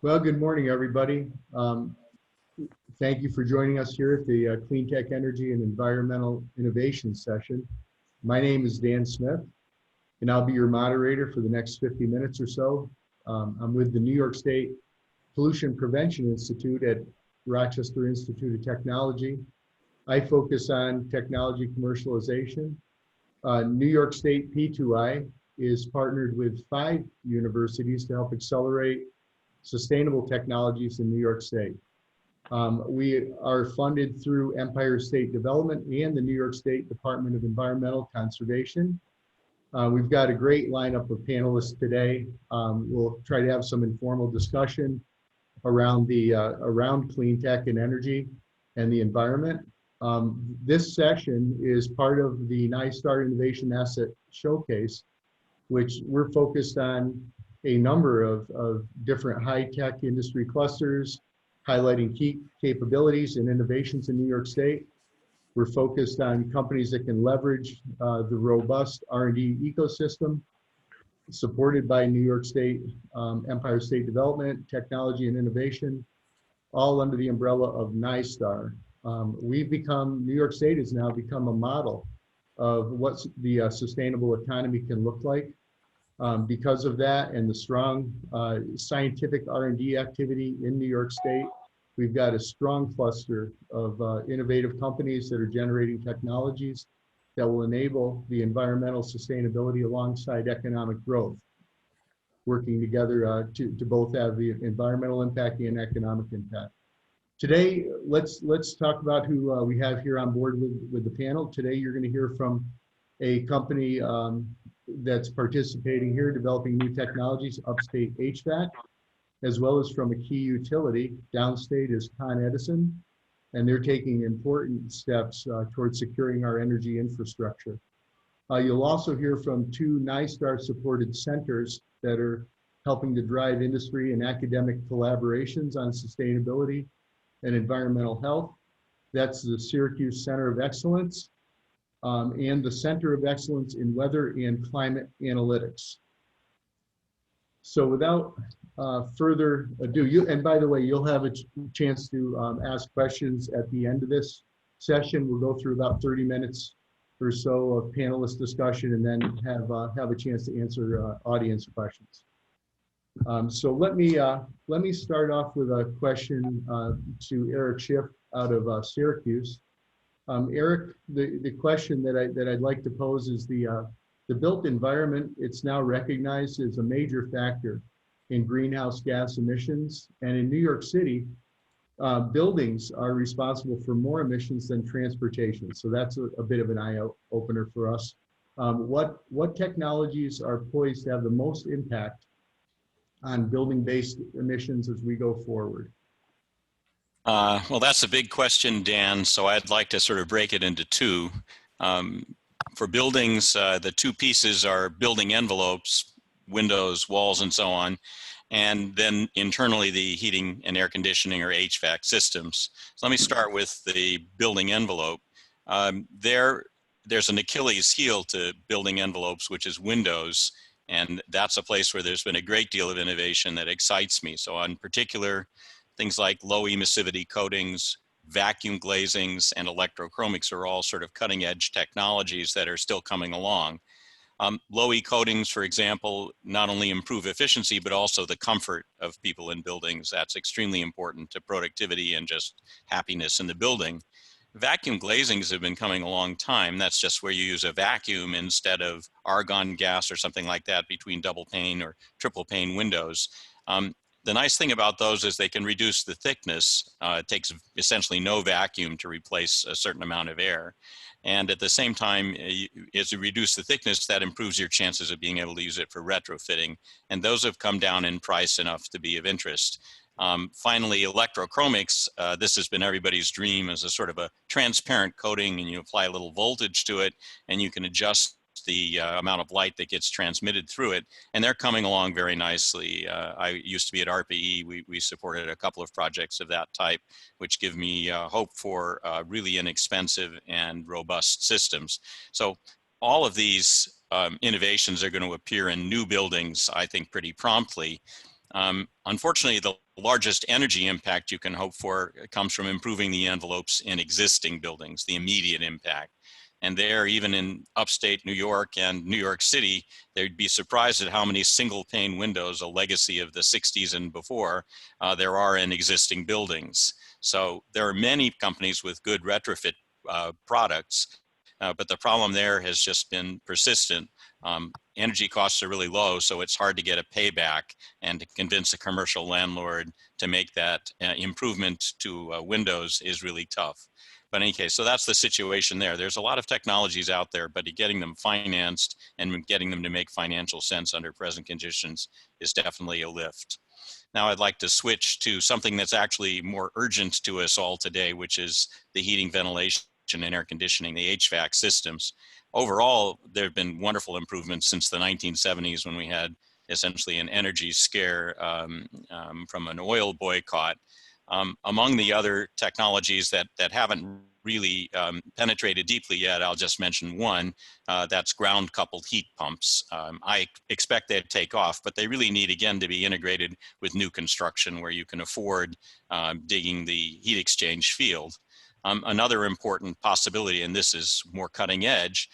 Well, good morning, everybody. Thank you for joining us here at the Cleantech Energy and Environmental Innovation session. My name is Dan Smith, and I'll be your moderator for the next 50 minutes or so. I'm with the New York State Pollution Prevention Institute at Rochester Institute of Technology. I focus on technology commercialization. New York State P2I is partnered with 5 universities to help accelerate sustainable technologies in New York State. We are funded through Empire State Development and the New York State Department of Environmental Conservation. We've got a great lineup of panelists today. We'll try to have some informal discussion around clean tech and energy and the environment. This session is part of the NYSTAR Innovation Asset Showcase, which we're focused on a number of different high-tech industry clusters, highlighting key capabilities and innovations in New York State. We're focused on companies that can leverage the robust R&D ecosystem supported by New York State, Empire State Development, Technology and Innovation, all under the umbrella of NYSTAR. New York State has now become a model of what the sustainable economy can look like. Because of that and the strong scientific R&D activity in New York State, we've got a strong cluster of innovative companies that are generating technologies that will enable the environmental sustainability alongside economic growth, working together to both have the environmental impact and economic impact. Today, let's talk about who we have here on board with the panel. Today, you're going to hear from a company that's participating here, developing new technologies, Upstate Hvac, as well as from a key utility. Downstate is Con Edison, and they're taking important steps towards securing our energy infrastructure. You'll also hear from 2 NYSTAR-supported centers that are helping to drive industry and academic collaborations on sustainability and environmental health. That's the Syracuse Center of Excellence and the Center of Excellence in Weather and Climate Analytics. So without further ado, and by the way, you'll have a chance to ask questions at the end of this session. We'll go through about 30 minutes or so of panelist discussion and then have a chance to answer audience questions. So let me start off with a question to Eric Schiff out of Syracuse. Eric, the question that I'd like to pose is the built environment. It's now recognized as a major factor in greenhouse gas emissions, and in New York City, buildings are responsible for more emissions than transportation. So that's a bit of an eye opener for us. What technologies are poised to have the most impact on building-based emissions as we go forward? Well, that's a big question, Dan, so I'd like to sort of break it into 2. For buildings, the 2 pieces are building envelopes, windows, walls, and so on, and then internally the heating and air conditioning or HVAC systems. So let me start with the building envelope. There's an Achilles heel to building envelopes, which is windows, and that's a place where there's been a great deal of innovation that excites me. So in particular, things like low emissivity coatings, vacuum glazings, and electrochromics are all sort of cutting edge technologies that are still coming along. Low E coatings, for example, not only improve efficiency, but also the comfort of people in buildings. That's extremely important to productivity and just happiness in the building. Vacuum glazings have been coming a long time. That's just where you use a vacuum instead of argon gas or something like that between double pane or triple pane windows. The nice thing about those is they can reduce the thickness. It takes essentially no vacuum to replace a certain amount of air. And at the same time, as you reduce the thickness, that improves your chances of being able to use it for retrofitting. And those have come down in price enough to be of interest. Finally, electrochromics, this has been everybody's dream as a sort of a transparent coating, and you apply a little voltage to it and you can adjust the amount of light that gets transmitted through it, and they're coming along very nicely. I used to be at RPE. We supported a couple of projects of that type, which give me hope for really inexpensive and robust systems. So all of these innovations are going to appear in new buildings, I think, pretty promptly. Unfortunately, the largest energy impact you can hope for comes from improving the envelopes in existing buildings, the immediate impact. And there, even in upstate New York and New York City, they'd be surprised at how many single pane windows, a legacy of the 60s and before, there are in existing buildings. So there are many companies with good retrofit products, but the problem there has just been persistent. Energy costs are really low, so it's hard to get a payback, and to convince a commercial landlord to make that improvement to windows is really tough. But in any case, so that's the situation there. There's a lot of technologies out there, but getting them financed and getting them to make financial sense under present conditions is definitely a lift. Now I'd like to switch to something that's actually more urgent to us all today, which is the heating, ventilation, and air conditioning, the HVAC systems. Overall, there have been wonderful improvements since the 1970s, when we had essentially an energy scare from an oil boycott. Among the other technologies that haven't really penetrated deeply yet, I'll just mention one, that's ground coupled heat pumps. I expect they'd take off, but they really need, again, to be integrated with new construction where you can afford digging the heat exchange field. Another important possibility, and this is more cutting edge,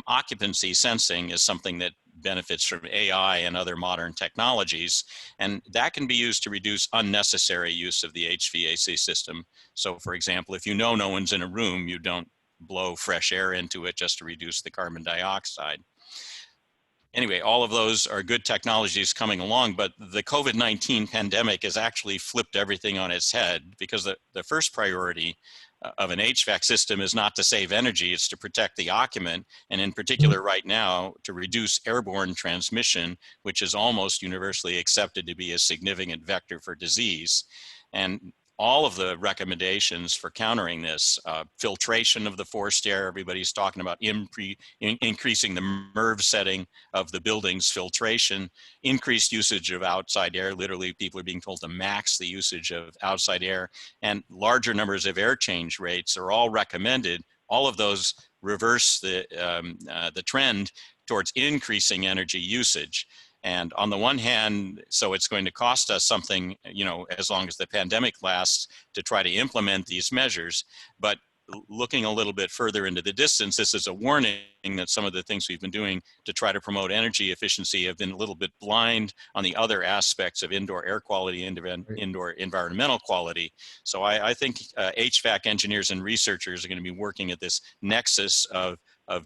occupancy sensing is something that benefits from AI and other modern technologies, and that can be used to reduce unnecessary use of the HVAC system. So for example, if you know no one's in a room, you don't blow fresh air into it just to reduce the carbon dioxide. Anyway, all of those are good technologies coming along, but the COVID-19 pandemic has actually flipped everything on its head, because the first priority of an HVAC system is not to save energy, it's to protect the occupant, and in particular right now, to reduce airborne transmission, which is almost universally accepted to be a significant vector for disease. And all of the recommendations for countering this, filtration of the forced air, everybody's talking about increasing the MERV setting of the building's filtration, increased usage of outside air, literally people are being told to max the usage of outside air, and larger numbers of air change rates are all recommended. All of those reverse the trend towards increasing energy usage. And on the one hand, so it's going to cost us something, you know, as long as the pandemic lasts, to try to implement these measures. But looking a little bit further into the distance, this is a warning that some of the things we've been doing to try to promote energy efficiency have been a little bit blind on the other aspects of indoor air quality and indoor environmental quality. So I think HVAC engineers and researchers are going to be working at this nexus of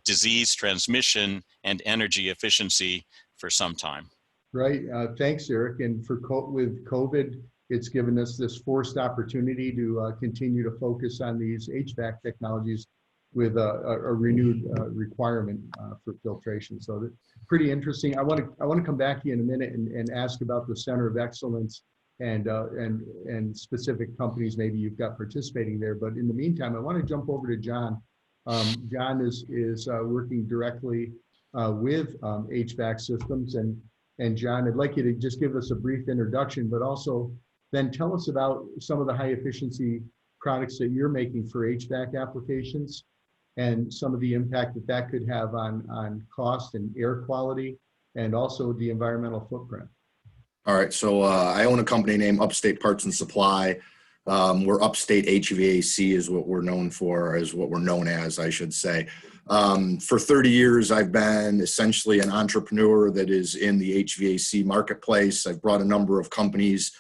disease transmission and energy efficiency for some time. Right. Thanks, Eric. And with COVID, it's given us this forced opportunity to continue to focus on these HVAC technologies with a renewed requirement for filtration. So that's pretty interesting. I want to come back to you in a minute and ask about the Center of Excellence and specific companies maybe you've got participating there. But in the meantime, I want to jump over to John. John is working directly with HVAC systems. And John, I'd like you to just give us a brief introduction, but also then tell us about some of the high efficiency products that you're making for HVAC applications and some of the impact that could have on cost and air quality and also the environmental footprint. All right, so I own a company named Upstate Parts and Supply. We're Upstate HVAC is what we're known for, is what we're known as, I should say. For 30 years, I've been essentially an entrepreneur that is in the HVAC marketplace. I've brought a number of companies'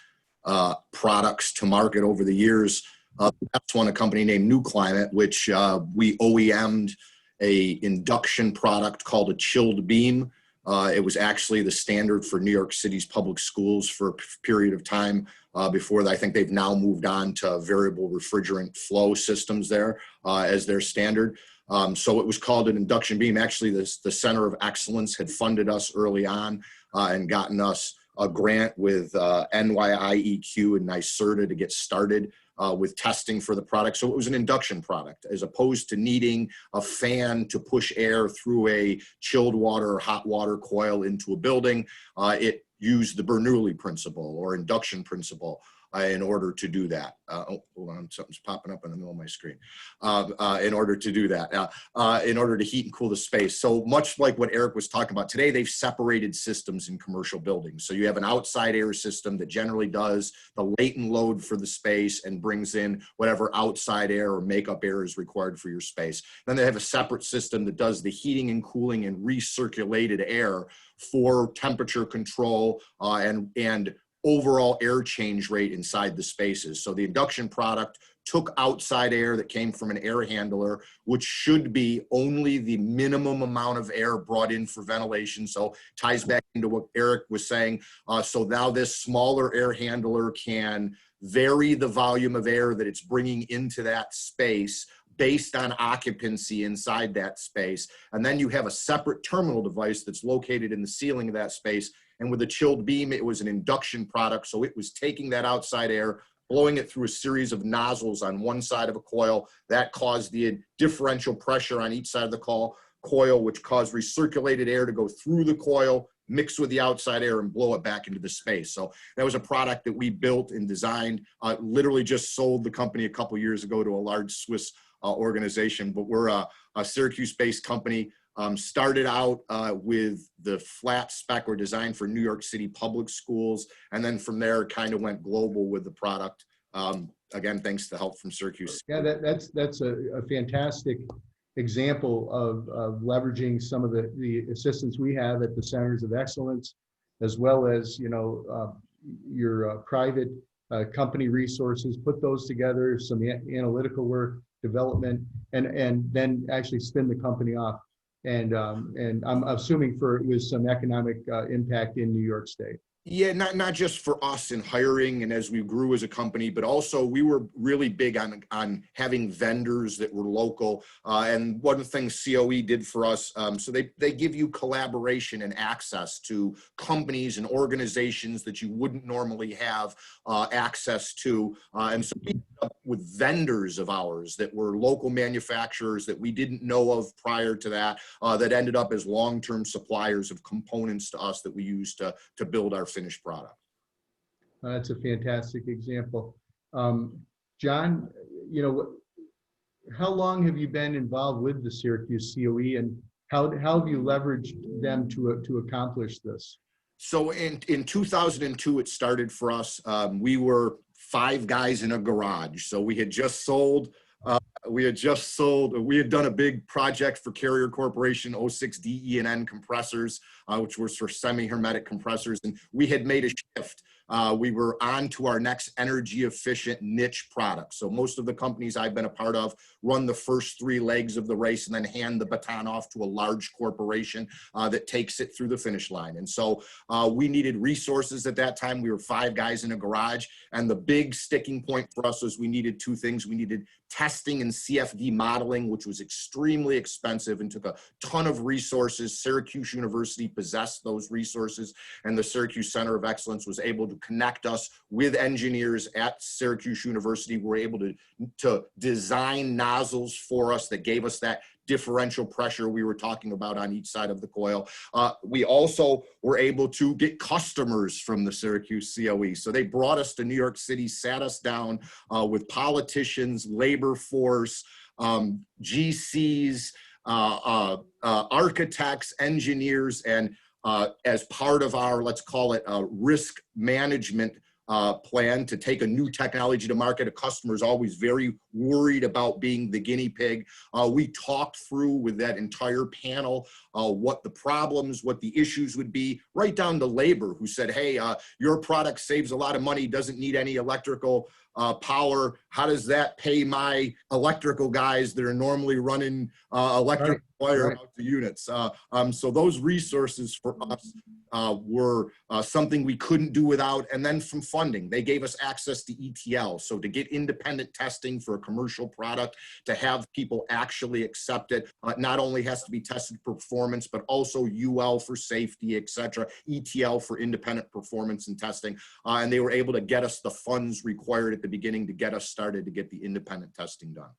products to market over the years. That's one, a company named New Climate, which we OEM'd a induction product called a chilled beam. It was actually the standard for New York City's public schools for a period of time before that. I think they've now moved on to variable refrigerant flow systems there as their standard. So it was called an induction beam. Actually, the Center of Excellence had funded us early on and gotten us a grant with NYIEQ and NYSERDA to get started with testing for the product. So it was an induction product, as opposed to needing a fan to push air through a chilled water or hot water coil into a building. It used the Bernoulli principle or induction principle. in order to do that. Oh, hold on, something's popping up in the middle of my screen. In order to do that, in order to heat and cool the space. So much like what Eric was talking about today, they've separated systems in commercial buildings. So you have an outside air system that generally does the latent load for the space and brings in whatever outside air or makeup air is required for your space. Then they have a separate system that does the heating and cooling and recirculated air for temperature control and overall air change rate inside the spaces. So the induction product took outside air that came from an air handler, which should be only the minimum amount of air brought in for ventilation. So ties back into what Eric was saying. So now this smaller air handler can vary the volume of air that it's bringing into that space based on occupancy inside that space. And then you have a separate terminal device that's located in the ceiling of that space. And with a chilled beam, it was an induction product. So it was taking that outside air, blowing it through a series of nozzles on one side of a coil. That caused the differential pressure on each side of the coil, which caused recirculated air to go through the coil, mix with the outside air, and blow it back into the space. So that was a product that we built and designed, literally just sold the company a couple years ago to a large Swiss organization. But we're a Syracuse-based company. Started out with the flat spec or designed for New York City public schools. And then from there, kind of went global with the product. Again, thanks to help from Syracuse. Yeah, that's a fantastic example of leveraging some of the assistance we have at the Centers of Excellence, as well as, you know, your private company resources, put those together, some analytical work, development, and then actually spin the company off. And I'm assuming with some economic impact in New York State. Yeah, not just for us in hiring and as we grew as a company, but also we were really big on having vendors that were local. And one of the things COE did for us, so they give you collaboration and access to companies and organizations that you wouldn't normally have access to. And so we ended up with vendors of ours that were local manufacturers that we didn't know of prior to that, that ended up as long-term suppliers of components to us that we used to build our finished product. That's a fantastic example. John, you know, how long have you been involved with the Syracuse COE, and how have you leveraged them to accomplish this? So in 2002, it started for us. We were 5 guys in a garage. So we had just sold, we had done a big project for Carrier Corporation, 06 DE&N compressors, which was for semi-hermetic compressors. And we had made a shift. We were on to our next energy efficient niche product. So most of the companies I've been a part of run the first 3 legs of the race and then hand the baton off to a large corporation that takes it through the finish line. And so we needed resources at that time. We were 5 guys in a garage. And the big sticking point for us was we needed 2 things. We needed testing and CFD modeling, which was extremely expensive and took a ton of resources. Syracuse University possessed those resources, and the Syracuse Center of Excellence was able to connect us with engineers at Syracuse University who were able to design nozzles for us that gave us that differential pressure we were talking about on each side of the coil. We also were able to get customers from the Syracuse COE. So they brought us to New York City, sat us down with politicians, labor force, GCs, architects, engineers, and as part of our, let's call it a risk management plan to take a new technology to market. A customer is always very worried about being the guinea pig. We talked through with that entire panel what the problems, what the issues would be, right down to labor, who said, hey, your product saves a lot of money, doesn't need any electrical power. How does that pay my electrical guys that are normally running electric wire out to units? So those resources for us were something we couldn't do without. And then from funding, they gave us access to ETL. So to get independent testing for a commercial product, to have people actually accept it, not only has to be tested for performance, but also UL for safety, et cetera, ETL for independent performance and testing. And they were able to get us the funds required at the beginning to get us started to get the independent testing done.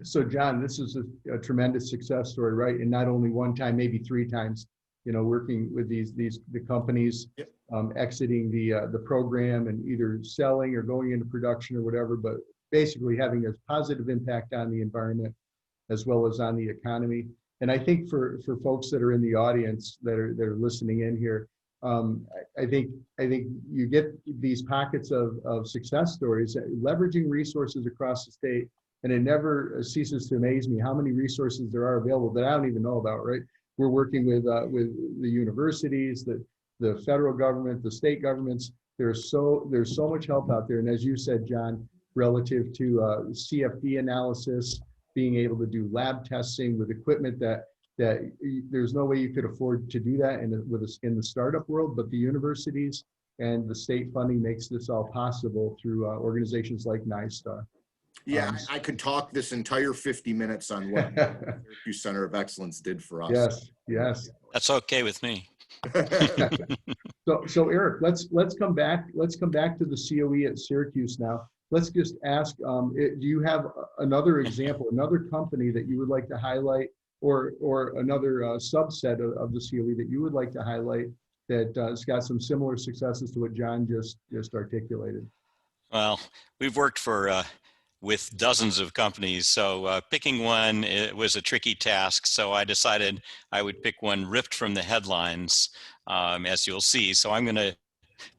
So John, this is a tremendous success story, right? And not only one time, maybe 3 times, you know, working with the companies. Yep. exiting the program and either selling or going into production or whatever, but basically having a positive impact on the environment as well as on the economy. And I think for folks that are in the audience that are listening in here, I think you get these pockets of success stories, leveraging resources across the state, and it never ceases to amaze me how many resources there are available that I don't even know about. Right? We're working with the universities, the federal government, the state governments. There's so much help out there, and as you said, John, relative to CFD analysis, being able to do lab testing with equipment that there's no way you could afford to do that in the startup world, but the universities and the state funding makes this all possible through organizations like NISTAR. Yeah, I could talk this entire 50 minutes on what the Syracuse Center of Excellence did for us. Yes. That's okay with me. So Eric, let's come back to the COE at Syracuse now. Let's just ask, do you have another example, another company that you would like to highlight, or another subset of the COE that you would like to highlight that has got some similar successes to what John just articulated? Well, we've worked with dozens of companies, so picking one, it was a tricky task. So I decided I would pick one ripped from the headlines, as you'll see. So I'm going to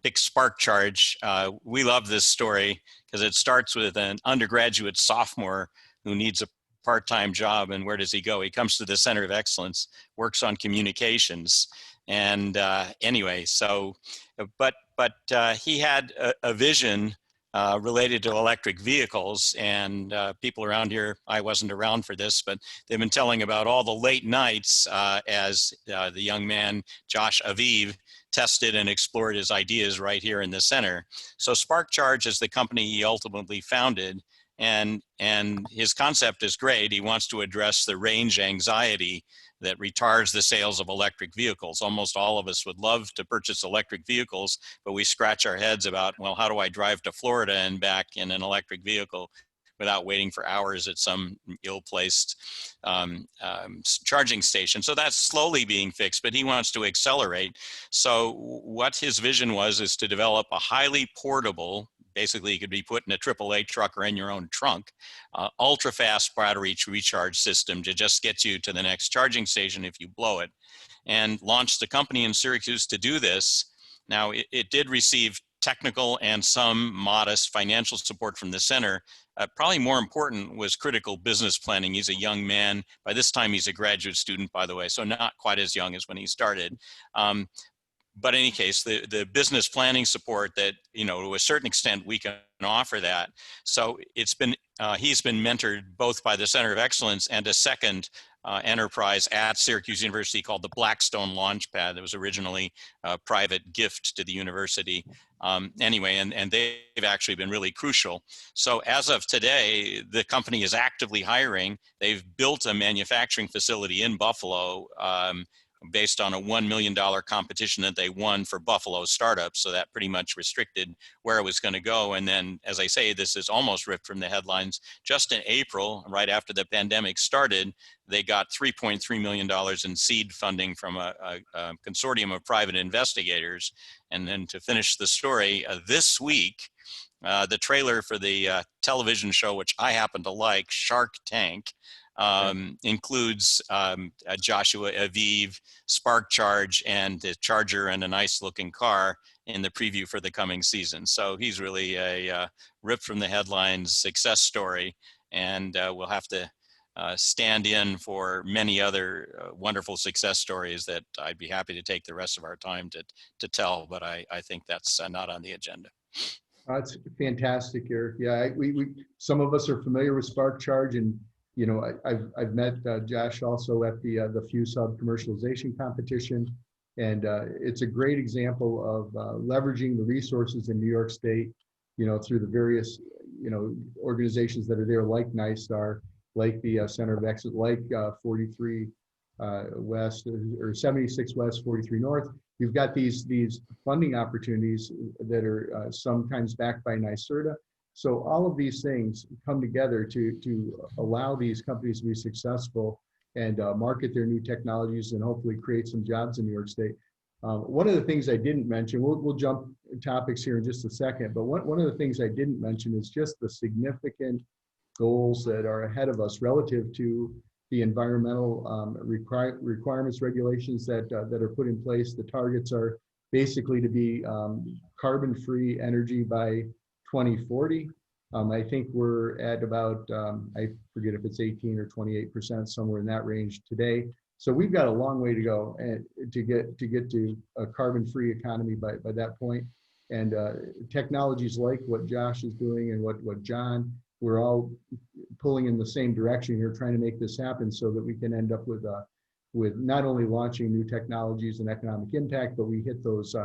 pick Spark Charge. We love this story because it starts with an undergraduate sophomore who needs a part-time job, and where does he go? He comes to the Center of Excellence, works on communications, and anyway, so but he had a vision related to electric vehicles, and people around here, I wasn't around for this, but they've been telling about all the late nights as the young man, Josh Aviv, tested and explored his ideas right here in the center. So Spark Charge is the company he ultimately founded, and his concept is great. He wants to address the range anxiety that retards the sales of electric vehicles. Almost all of us would love to purchase electric vehicles, but we scratch our heads about, well, how do I drive to Florida and back in an electric vehicle without waiting for hours at some ill-placed charging station? So that's slowly being fixed, but he wants to accelerate. So what his vision was is to develop a highly portable, basically it could be put in a AAA truck or in your own trunk, ultra-fast battery recharge system to just get you to the next charging station if you blow it, and launched the company in Syracuse to do this. Now, it did receive technical and some modest financial support from the center. Probably more important was critical business planning. He's a young man. By this time, he's a graduate student, by the way, so not quite as young as when he started. But in any case, the business planning support that, to a certain extent, we can offer that. So it's been, he's been mentored both by the Center of Excellence and a second enterprise at Syracuse University called the Blackstone Launchpad. That was originally a private gift to the university. Anyway, and they've actually been really crucial. So as of today, the company is actively hiring. They've built a manufacturing facility in Buffalo, based on a $1 million competition that they won for Buffalo startups. So that pretty much restricted where it was going to go. And then, as I say, this is almost ripped from the headlines. Just in April, right after the pandemic started, they got $3.3 million in seed funding from a consortium of private investigators. And then to finish the story, this week, the trailer for the television show, which I happen to like, Shark Tank, includes Joshua Aviv, Spark Charge, and the Charger and a nice looking car in the preview for the coming season. So he's really a ripped from the headlines success story, and we'll have to stand in for many other wonderful success stories that I'd be happy to take the rest of our time to tell, but I think that's not on the agenda. That's fantastic, Eric. Yeah, we some of us are familiar with Spark Charge, and I've met Josh also at the Fuse Hub commercialization competition, and it's a great example of leveraging the resources in New York State, through the various organizations that are there, like NISTAR, like the Center of Excellence, like 43 West or 76 West, 43 North. You've got these funding opportunities that are sometimes backed by NYSERDA. So all of these things come together to allow these companies to be successful and market their new technologies and hopefully create some jobs in New York State. One of the things I didn't mention, we'll jump topics here in just a second, but one of the things I didn't mention is just the significant goals that are ahead of us relative to the environmental requirements, regulations that are put in place. The targets are basically to be carbon-free energy by 2040. I think we're at about, I forget if it's 18 or 28%, somewhere in that range today. So we've got a long way to go and to get to a carbon-free economy by that point. And technologies like what Josh is doing and what John, we're all pulling in the same direction here, trying to make this happen so that we can end up with not only launching new technologies and economic impact, but we hit those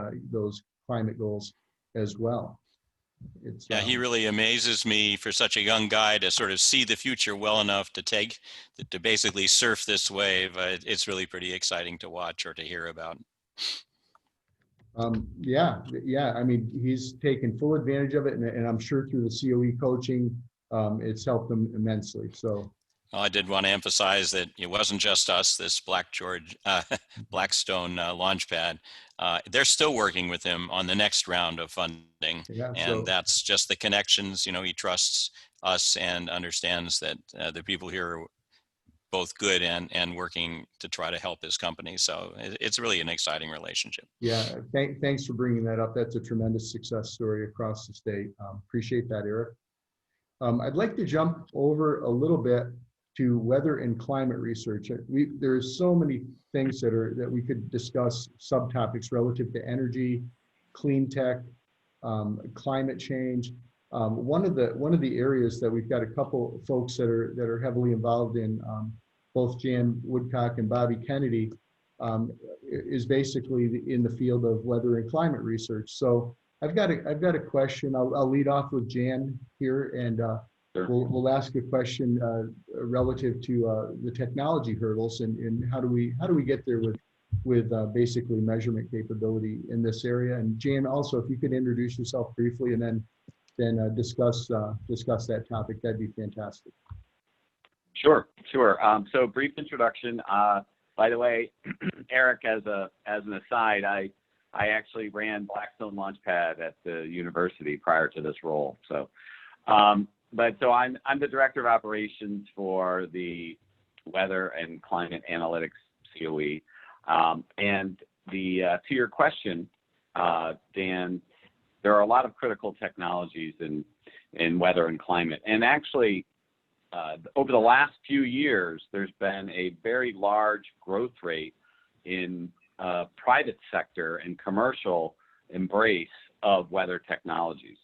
climate goals as well. Yeah, he really amazes me for such a young guy to sort of see the future well enough to basically surf this wave. It's really pretty exciting to watch or to hear about. Yeah. I mean, he's taken full advantage of it, and I'm sure through the COE coaching, it's helped him immensely. So. Well, I did want to emphasize that it wasn't just us, this Blackstone Launchpad. They're still working with him on the next round of funding. Yeah, and that's just the connections. He trusts us and understands that the people here are both good and working to try to help his company. So it's really an exciting relationship. Yeah, thanks for bringing that up. That's a tremendous success story across the state. Appreciate that, Eric. I'd like to jump over a little bit to weather and climate research. There's so many things that we could discuss, subtopics relative to energy, clean tech, climate change. One of the areas that we've got a couple folks that are heavily involved in, both Jan Woodcock and Bobby Kennedy, is basically in the field of weather and climate research. So I've got a question. I'll lead off with Jan here, and we'll ask a question relative to the technology hurdles and how do we get there with basically measurement capability in this area. And Jan, also, if you could introduce yourself briefly and then discuss that topic, that'd be fantastic. Sure. So brief introduction. By the way, Eric, as an aside, I actually ran Blackstone Launchpad at the university prior to this role. So. So I'm the director of operations for the Weather and Climate Analytics COE. And to your question, Dan, there are a lot of critical technologies in weather and climate. And actually, over the last few years, there's been a very large growth rate in private sector and commercial embrace of weather technologies.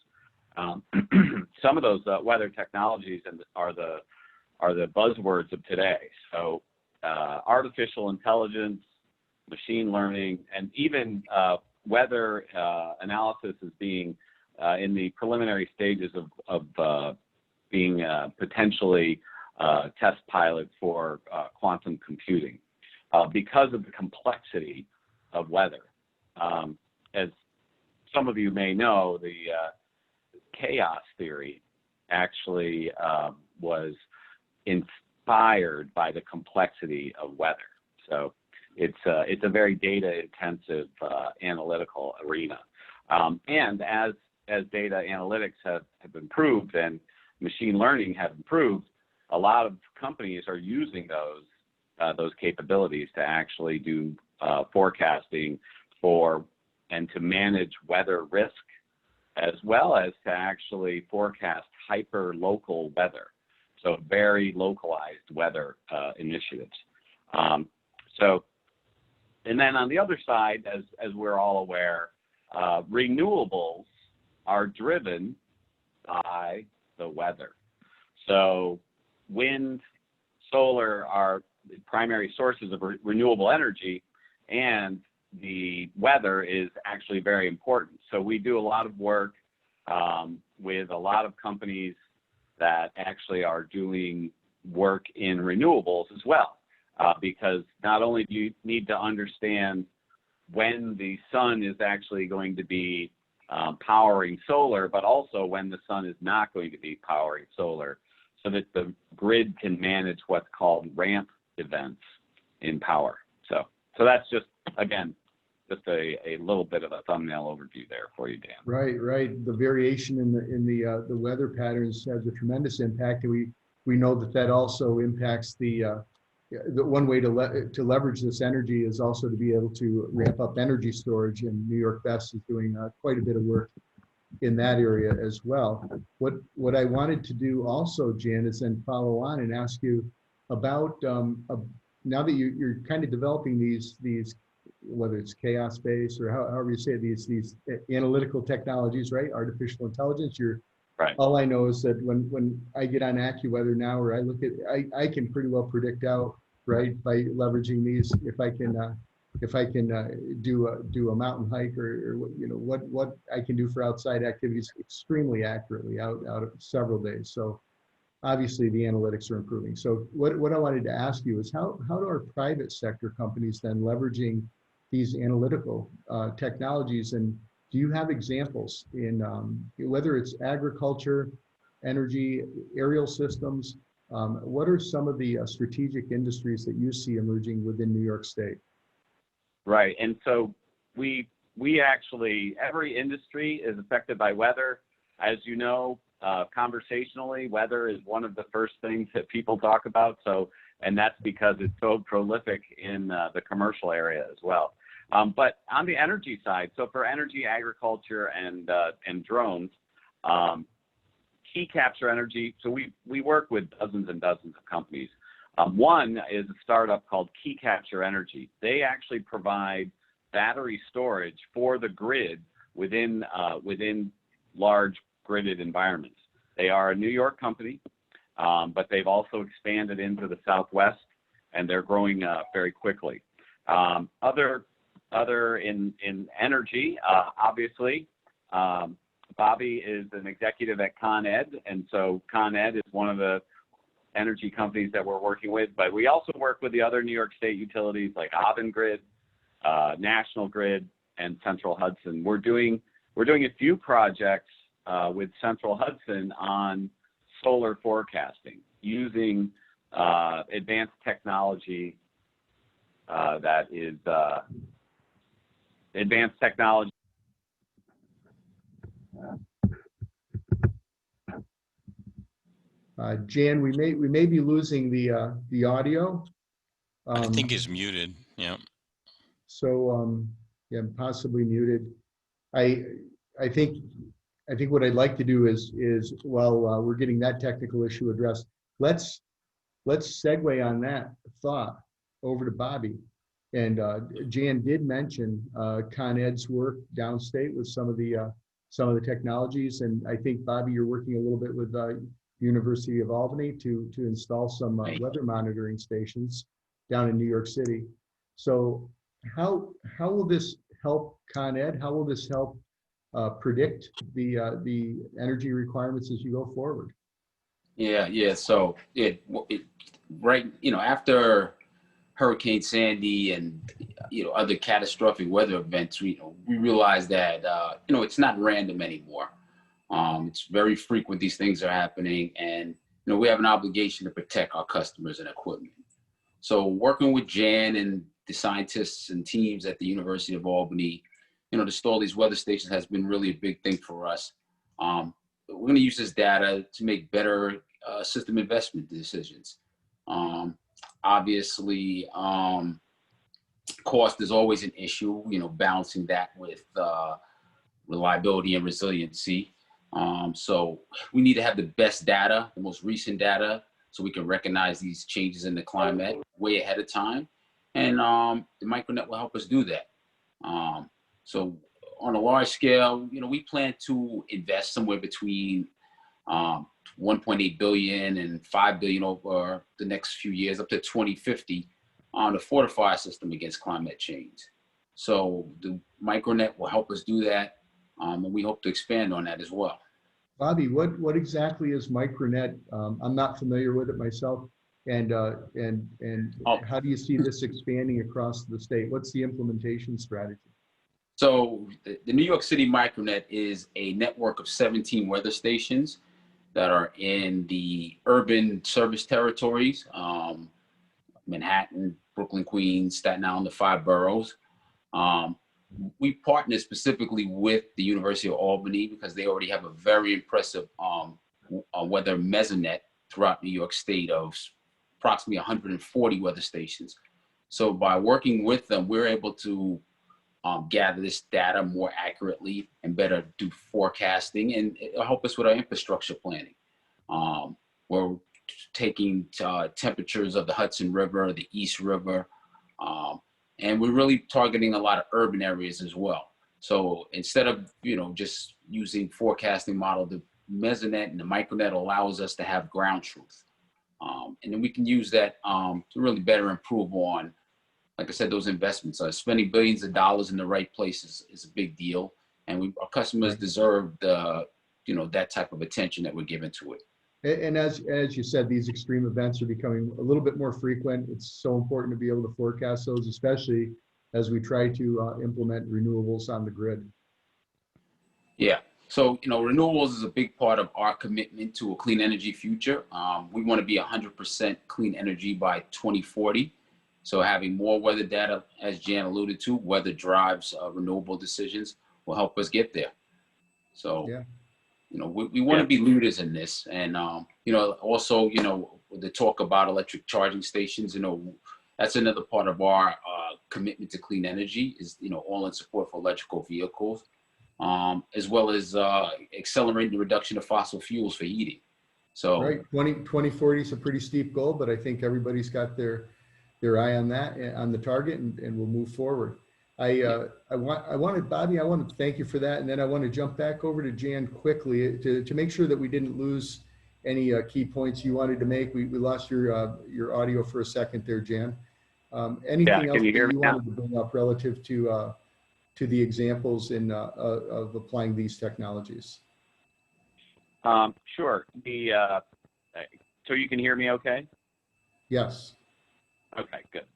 Some of those weather technologies are the buzzwords of today. So artificial intelligence, machine learning, and even weather analysis is being in the preliminary stages of being potentially test pilot for quantum computing because of the complexity of weather. As some of you may know, the chaos theory actually was inspired by the complexity of weather. So it's a very data intensive analytical arena. And as data analytics have improved and machine learning have improved, a lot of companies are using those capabilities to actually do forecasting and to manage weather risk, as well as to actually forecast hyper-local weather, so very localized weather initiatives. And then on the other side, as we're all aware, renewables are driven by the weather. So wind, solar are the primary sources of renewable energy, and the weather is actually very important. So we do a lot of work with a lot of companies that actually are doing work in renewables as well, because not only do you need to understand when the sun is actually going to be powering solar, but also when the sun is not going to be powering solar, so that the grid can manage what's called ramp events in power. So that's just, again, a little bit of a thumbnail overview there for you, Dan. Right, right. The variation in the weather patterns has a tremendous impact, and we know that also impacts the one way to leverage this energy is also to be able to ramp up energy storage, and New York Best is doing quite a bit of work in that area as well. What I wanted to do also, Jan, is then follow on and ask you about now that you're kind of developing these whether it's chaos based or however you say it, these analytical technologies, right? Artificial intelligence. Right. All I know is that when I get on AccuWeather now, or I look at, I can pretty well predict out, right, by leveraging these. If I can do a mountain hike, or what I can do for outside activities extremely accurately out of several days. So obviously the analytics are improving. So what I wanted to ask you is how do our private sector companies then leveraging these analytical technologies, and do you have examples in whether it's agriculture, energy, aerial systems? What are some of the strategic industries that you see emerging within New York State? Right, and so we actually, every industry is affected by weather. As you know, conversationally, weather is one of the first things that people talk about. So, and that's because it's so prolific in the commercial area as well. But on the energy side, so for energy, agriculture, and drones, key capture energy. So we work with dozens and dozens of companies. One is a startup called Key Capture Energy. They actually provide battery storage for the grid within large gridded environments. They are a New York company, but they've also expanded into the Southwest, and they're growing very quickly. Other in energy, obviously, Bobby is an executive at Con Ed, and so Con Ed is one of the energy companies that we're working with. But we also work with the other New York State utilities like Avangrid, National Grid, and Central Hudson. We're doing a few projects with Central Hudson on solar forecasting using advanced technology that is advanced technology. Jan, we may be losing the audio. I think he's muted. Yeah. So yeah, possibly muted. I think what I'd like to do is while we're getting that technical issue addressed, let's segue on that thought over to Bobby. And Jan did mention Con Ed's work downstate with some of the technologies, and I think Bobby, you're working a little bit with University of Albany to install some weather monitoring stations down in New York City. So how will this help Con Ed? How will this help predict the energy requirements as you go forward? Yeah. So right, after Hurricane Sandy and other catastrophic weather events, we realized that it's not random anymore. It's very frequent these things are happening, and we have an obligation to protect our customers and equipment. So working with Jan and the scientists and teams at the University of Albany, to install these weather stations has been really a big thing for us. We're going to use this data to make better system investment decisions. Obviously, cost is always an issue, balancing that with reliability and resiliency. So we need to have the best data, the most recent data, so we can recognize these changes in the climate way ahead of time. And the micronet will help us do that. So on a large scale, we plan to invest somewhere between 1.8 billion and 5 billion over the next few years, up to 2050, to fortify our system against climate change. So the micronet will help us do that, and we hope to expand on that as well. Bobby, what exactly is micronet? I'm not familiar with it myself, and how do you see this expanding across the state? What's the implementation strategy? So the New York City micronet is a network of 17 weather stations that are in the urban service territories, Manhattan, Brooklyn, Queens, Staten Island, the 5 boroughs. we partner specifically with the University of Albany because they already have a very impressive weather mesonet throughout New York State of approximately 140 weather stations. So by working with them, we're able to gather this data more accurately and better do forecasting, and it'll help us with our infrastructure planning. We're taking temperatures of the Hudson River, the East River, and we're really targeting a lot of urban areas as well. So instead of, just using forecasting model, the mesonet and the micronet allows us to have ground truth. And then we can use that to really better improve on, like I said, those investments. Spending billions of dollars in the right places is a big deal. And our customers deserve that type of attention that we're giving to it. And as you said, these extreme events are becoming a little bit more frequent. It's so important to be able to forecast those, especially as we try to implement renewables on the grid. Yeah. So, renewables is a big part of our commitment to a clean energy future. We want to be 100% clean energy by 2040. So having more weather data, as Jan alluded to, weather drives renewable decisions will help us get there. So, we want to be leaders in this. And, also, the talk about electric charging stations, that's another part of our commitment to clean energy is, all in support for electrical vehicles, as well as accelerating the reduction of fossil fuels for heating. So right, 2040 is a pretty steep goal, but I think everybody's got their eye on that, on the target, and we'll move forward. Bobby, I want to thank you for that. And then I want to jump back over to Jan quickly to make sure that we didn't lose any key points you wanted to make. We lost your audio for a second there, Jan. Anything else that you wanted to bring up relative to the examples of applying these technologies? Sure. So you can hear me okay? Yes. Okay, good.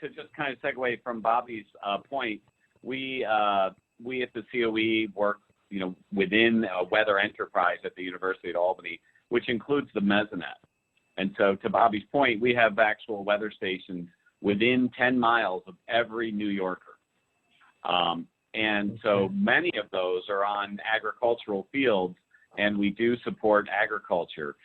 To just kind of segue from Bobby's point, we at the COE work, within a weather enterprise at the University of Albany, which includes the mesonet. And so to Bobby's point, we have actual weather stations within 10 miles of every New Yorker. And so many of those are on agricultural fields, and we do support agriculture.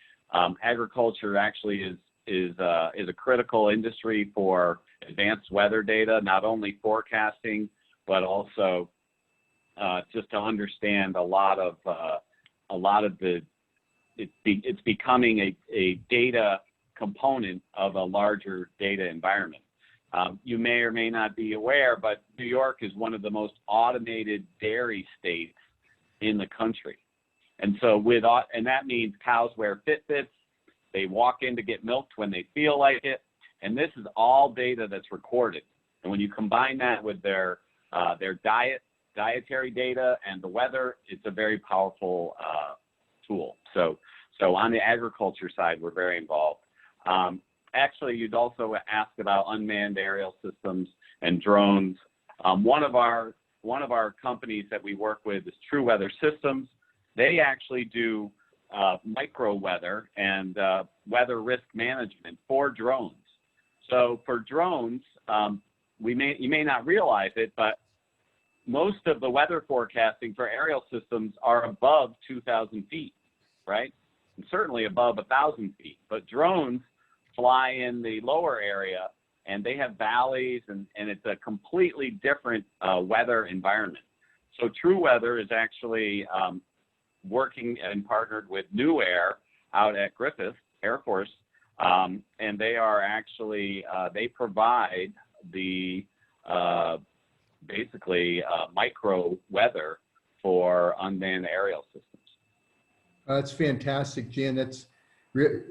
Agriculture actually is a critical industry for advanced weather data, not only forecasting, but also just to understand a lot of it's becoming a data component of a larger data environment. You may or may not be aware, but New York is one of the most automated dairy states in the country. And so and that means cows wear Fitbits, they walk in to get milked when they feel like it, and this is all data that's recorded. And when you combine that with their dietary data and the weather, it's a very powerful tool. So on the agriculture side, we're very involved. Actually, you'd also ask about unmanned aerial systems and drones. One of our companies that we work with is True Weather Systems. They actually do micro weather and weather risk management for drones. So for drones, you may not realize it, but most of the weather forecasting for aerial systems are above 2,000 feet, right? And certainly above 1,000 feet. But drones fly in the lower area, and they have valleys, and it's a completely different weather environment. So True Weather is actually working and partnered with New Air out at Griffith Air Force, and they are actually, they provide the basically micro weather for unmanned aerial systems. That's fantastic, Jan. We're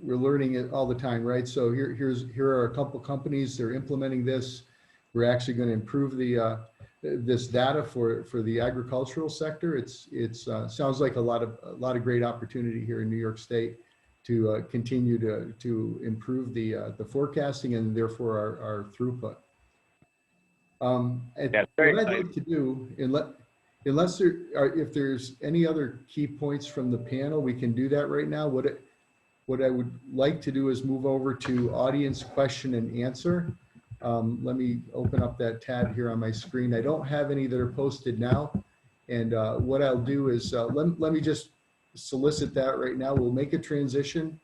learning it all the time, right? So here are a couple companies that are implementing this. We're actually going to improve this data for the agricultural sector. It sounds like a lot of great opportunity here in New York State to continue to improve the forecasting and therefore our throughput. What I'd like to do, unless if there's any other key points from the panel, we can do that right now. What I would like to do is move over to audience question and answer. Let me open up that tab here on my screen. I don't have any that are posted now. And what I'll do is, let me just solicit that right now. We'll make a transition.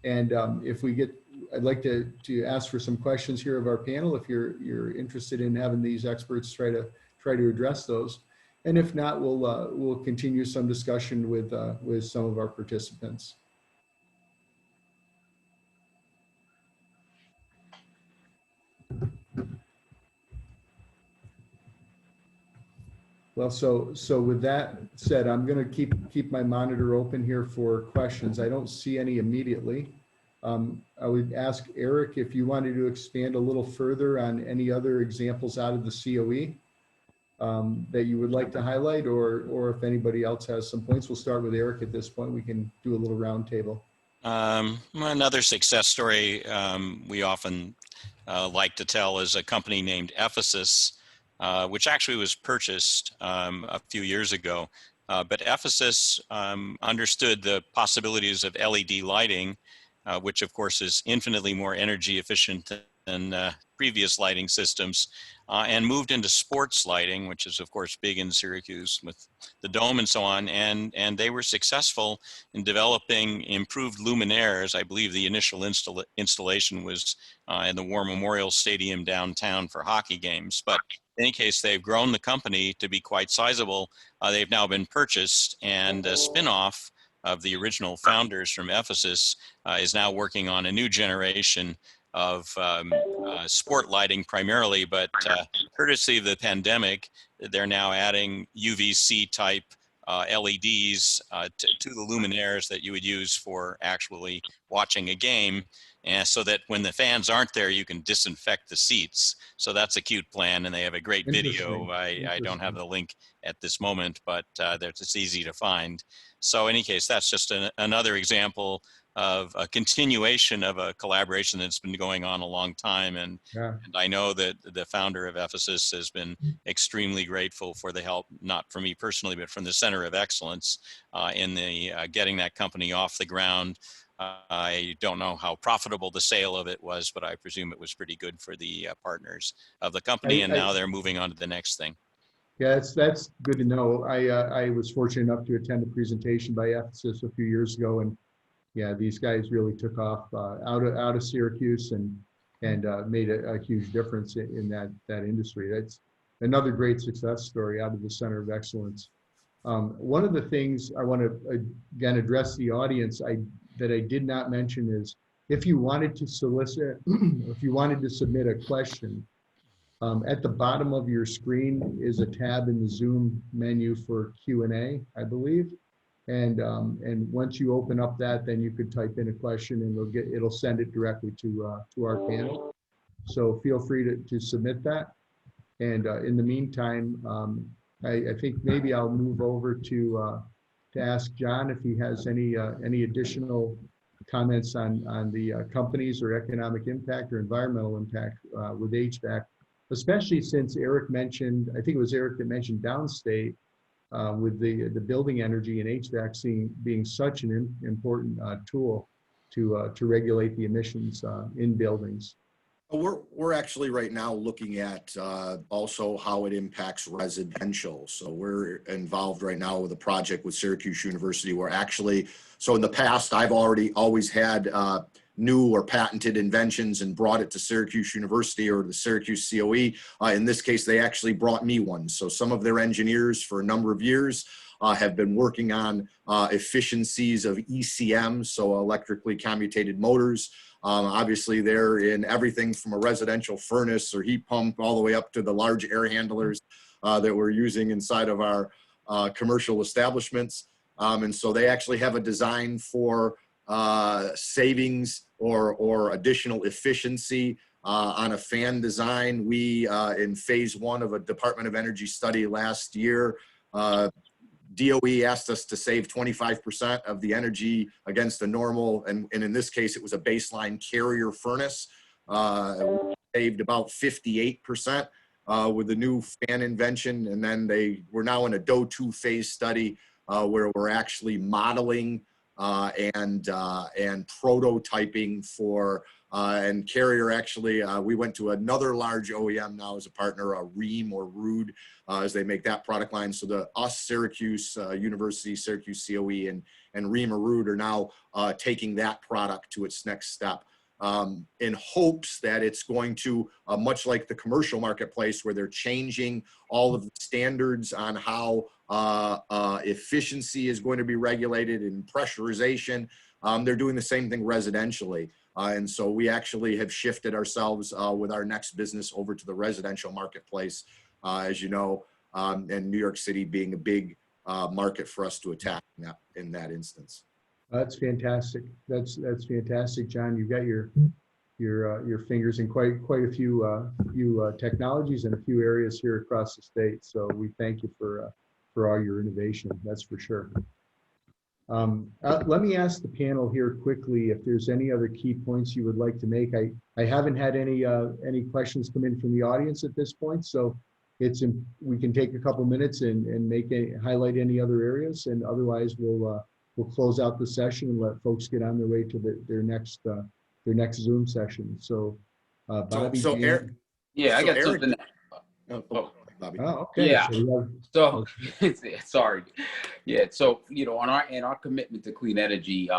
And if we get, I'd like to ask for some questions here of our panel, if you're interested in having these experts try to address those. And if not, we'll continue some discussion with some of our participants. Well, so with that said, I'm going to keep my monitor open here for questions. I don't see any immediately. I would ask Eric if you wanted to expand a little further on any other examples out of the COE that you would like to highlight, or if anybody else has some points. We'll start with Eric at this point. We can do a little roundtable. Another success story we often like to tell is a company named Ephesus, which actually was purchased a few years ago. But Ephesus understood the possibilities of LED lighting, which of course is infinitely more energy efficient than previous lighting systems, and moved into sports lighting, which is of course big in Syracuse with the dome and so on. And they were successful in developing improved luminaires. I believe the initial installation was in the War Memorial Stadium downtown for hockey games. But in any case, they've grown the company to be quite sizable. They've now been purchased, and a spinoff of the original founders from Ephesus is now working on a new generation of sport lighting primarily, but courtesy of the pandemic, they're now adding UVC type LEDs to the luminaires that you would use for actually watching a game, and so that when the fans aren't there, you can disinfect the seats. So that's a cute plan, and they have a great video. I don't have the link at this moment, but it's easy to find. So in any case, that's just another example of a continuation of a collaboration that's been going on a long time. And I know that the founder of Ephesus has been extremely grateful for the help, not for me personally, but from the Center of Excellence in the getting that company off the ground. I don't know how profitable the sale of it was, but I presume it was pretty good for the partners of the company. And now they're moving on to the next thing. Yeah, that's good to know. I was fortunate enough to attend a presentation by Ephesus a few years ago, and yeah, these guys really took off out of Syracuse and made a huge difference in that industry. That's another great success story out of the Center of Excellence. One of the things I want to again address the audience that I did not mention is if you wanted to solicit, if you wanted to submit a question, at the bottom of your screen is a tab in the Zoom menu for Q&A, I believe. And once you open up that, then you could type in a question and it'll send it directly to our panel. So feel free to submit that. And in the meantime, I think maybe I'll move over to ask John if he has any additional comments on the companies or economic impact or environmental impact with HVAC, especially since Eric mentioned, I think it was Eric that mentioned downstate, with the building energy and HVAC being such an important tool to regulate the emissions in buildings. We're actually right now looking at also how it impacts residential. So we're involved right now with a project with Syracuse University where actually, so in the past, I've always had new or patented inventions and brought it to Syracuse University or the Syracuse COE. In this case, they actually brought me one. So some of their engineers for a number of years have been working on efficiencies of ECM, so electrically commutated motors. Obviously, they're in everything from a residential furnace or heat pump all the way up to the large air handlers that we're using inside of our commercial establishments. And so they actually have a design for savings or additional efficiency on a fan design. We, in phase 1 of a Department of Energy study last year, DOE asked us to save 25% of the energy against a normal, and in this case, it was a baseline carrier furnace. We saved about 58% with the new fan invention. And then we're now in a DO2 phase study where we're actually modeling and prototyping for, and Carrier actually, we went to another large OEM now as a partner, Ream or Rude, as they make that product line. So Syracuse University, Syracuse COE, and Ream or Rude are now taking that product to its next step. In hopes that it's going to, much like the commercial marketplace where they're changing all of the standards on how efficiency is going to be regulated and pressurization, they're doing the same thing residentially. And so we actually have shifted ourselves with our next business over to the residential marketplace, as you know, and New York City being a big market for us to attack in that instance. That's fantastic. That's fantastic, John. You've got your fingers in quite a few technologies and a few areas here across the state. So we thank you for all your innovation. That's for sure. Let me ask the panel here quickly if there's any other key points you would like to make. I haven't had any questions come in from the audience at this point, so we can take a couple minutes and highlight any other areas, and otherwise we'll close out the session and let folks get on their way to their next Zoom session. So, Bobby. So Eric. Yeah, I got Eric, something. Bobby. Oh, okay. Yeah. So, Okay. sorry. Yeah. So, on our commitment to clean energy,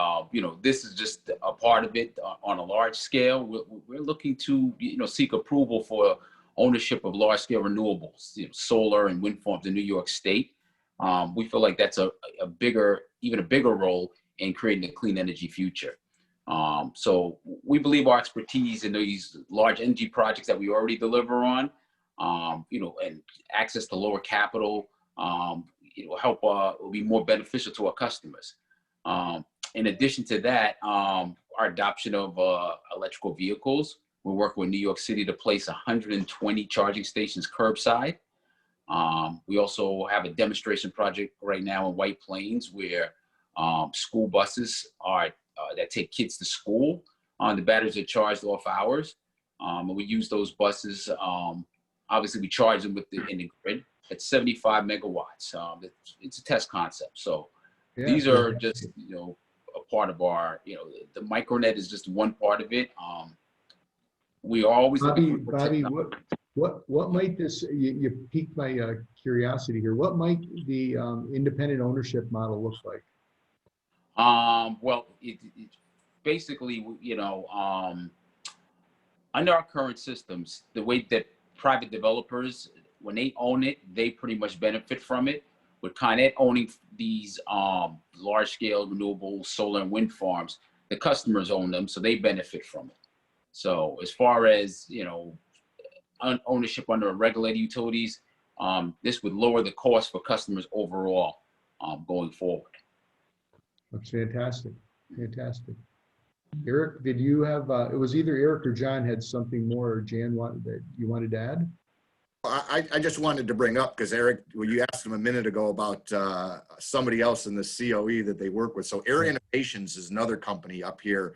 this is just a part of it on a large scale. We're looking to, seek approval for ownership of large scale renewables, solar and wind farms in New York State. We feel like that's even a bigger role in creating a clean energy future. So we believe our expertise in these large energy projects that we already deliver on, and access to lower capital, help will be more beneficial to our customers. In addition to that, our adoption of electrical vehicles, we're working with New York City to place 120 charging stations curbside. We also have a demonstration project right now in White Plains where school buses that take kids to school. The batteries are charged off hours, and we use those buses. Obviously, we charge them in the grid at 75 megawatts. It's a test concept. So Yeah, these are just a part of our the micronet is just one part of it. We are always Bobby, what might this, you piqued my curiosity here. What might the independent ownership model look like? Well, it basically, under our current systems, the way that private developers, when they own it, they pretty much benefit from it. With Con Ed owning these large-scale renewable solar and wind farms, the customers own them, so they benefit from it. So as far as, ownership under regulated utilities, this would lower the cost for customers overall going forward. That's fantastic. Fantastic. Eric, did you have, it was either Eric or John had something more, or Jan that you wanted to add? I just wanted to bring up, because Eric, you asked him a minute ago about somebody else in the COE that they work with. So Air Innovations is another company up here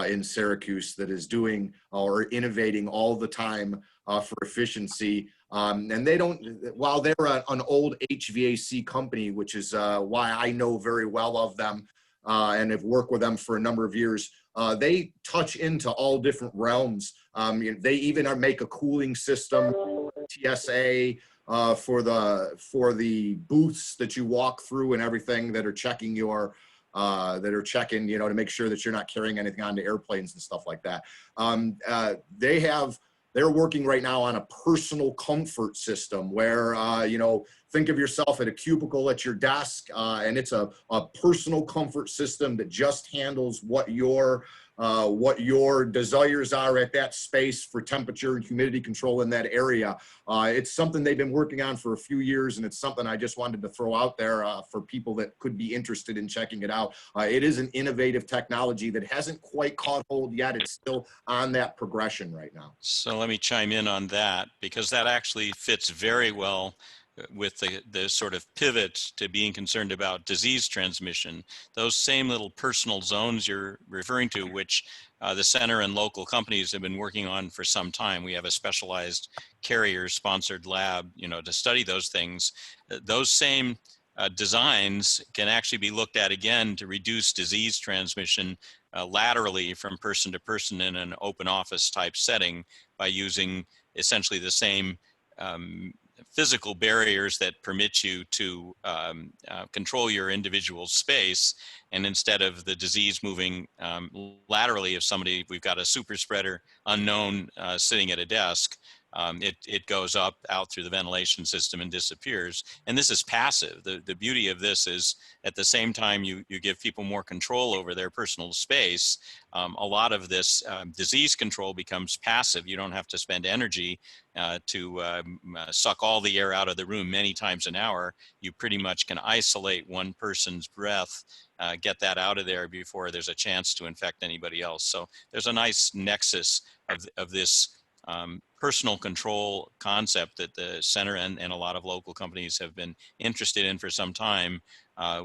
in Syracuse that is doing or innovating all the time for efficiency. And they don't, while they're an old HVAC company, which is why I know very well of them and have worked with them for a number of years, they touch into all different realms. They even make a cooling system, TSA, for the booths that you walk through and everything that are checking your to make sure that you're not carrying anything onto airplanes and stuff like that. They're working right now on a personal comfort system where, think of yourself at a cubicle at your desk, and it's a personal comfort system that just handles what your desires are at that space for temperature and humidity control in that area. It's something they've been working on for a few years, and it's something I just wanted to throw out there for people that could be interested in checking it out. It is an innovative technology that hasn't quite caught hold yet. It's still on that progression right now. So let me chime in on that, because that actually fits very well with the sort of pivot to being concerned about disease transmission. Those same little personal zones you're referring to, which the center and local companies have been working on for some time. We have a specialized Carrier-sponsored lab, to study those things. Those same designs can actually be looked at again to reduce disease transmission laterally from person to person in an open office type setting by using essentially the same physical barriers that permit you to control your individual space. And instead of the disease moving laterally, if somebody, we've got a super spreader unknown sitting at a desk, it goes up out through the ventilation system and disappears. And this is passive. The beauty of this is at the same time you give people more control over their personal space, a lot of this disease control becomes passive. You don't have to spend energy to suck all the air out of the room many times an hour. You pretty much can isolate one person's breath, get that out of there before there's a chance to infect anybody else. So there's a nice nexus of this personal control concept that the center and a lot of local companies have been interested in for some time,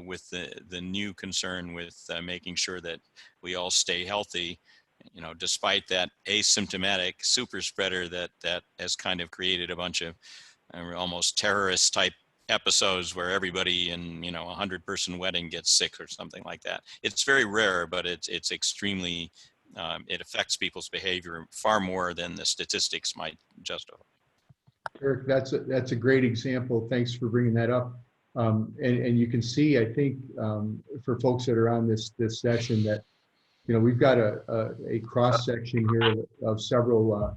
with the new concern with making sure that we all stay healthy, you know, despite that asymptomatic super spreader that has kind of created a bunch of almost terrorist type episodes where everybody in, you know, 100-person wedding gets sick or something like that. It's very rare, but it's extremely it affects people's behavior far more than the statistics might justify. Eric, that's a great example. Thanks for bringing that up. And you can see, I think, for folks that are on this session, that, you know, we've got a cross section here of several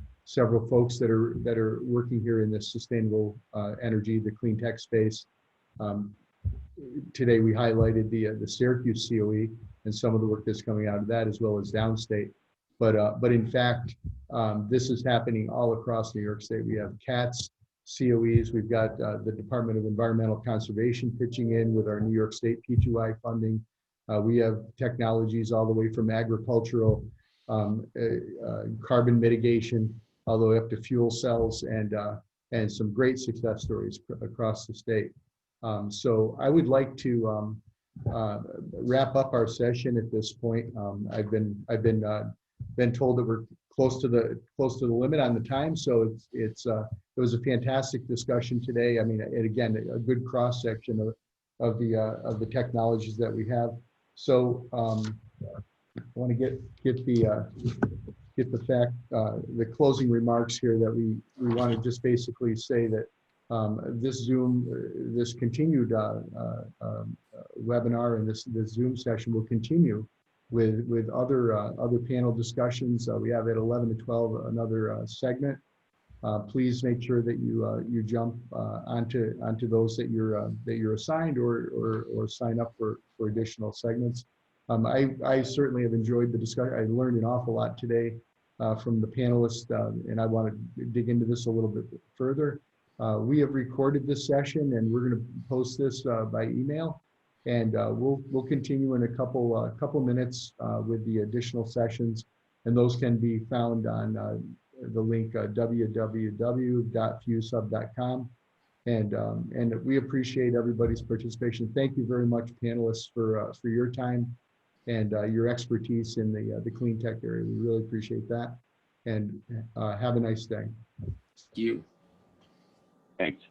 folks that are working here in this sustainable energy, the clean tech space. Today we highlighted the Syracuse COE and some of the work that's coming out of that, as well as downstate. But in fact, this is happening all across New York State. We have CATS, COEs. We've got the Department of Environmental Conservation pitching in with our New York State P2I funding. We have technologies all the way from agricultural carbon mitigation, all the way up to fuel cells, and some great success stories across the state. So I would like to wrap up our session at this point. I've been told that we're close to the limit on the time, so it was a fantastic discussion today. I mean, and again, a good cross section of the technologies that we have. So I want to get the closing remarks here, that we want to just basically say that this continued webinar and this Zoom session will continue with other panel discussions. We have at 11 to 12 another segment. Please make sure that you jump onto those that you're assigned, or sign up for additional segments. I certainly have enjoyed the discussion. I learned an awful lot today from the panelists, and I want to dig into this a little bit further. We have recorded this session, and we're going to post this by email, and we'll continue in a couple minutes with the additional sessions, and those can be found on the link www.fusub.com. And we appreciate everybody's participation. Thank you very much, panelists, for your time and your expertise in the clean tech area. We really appreciate that. And have a nice day. Thank you. Thanks.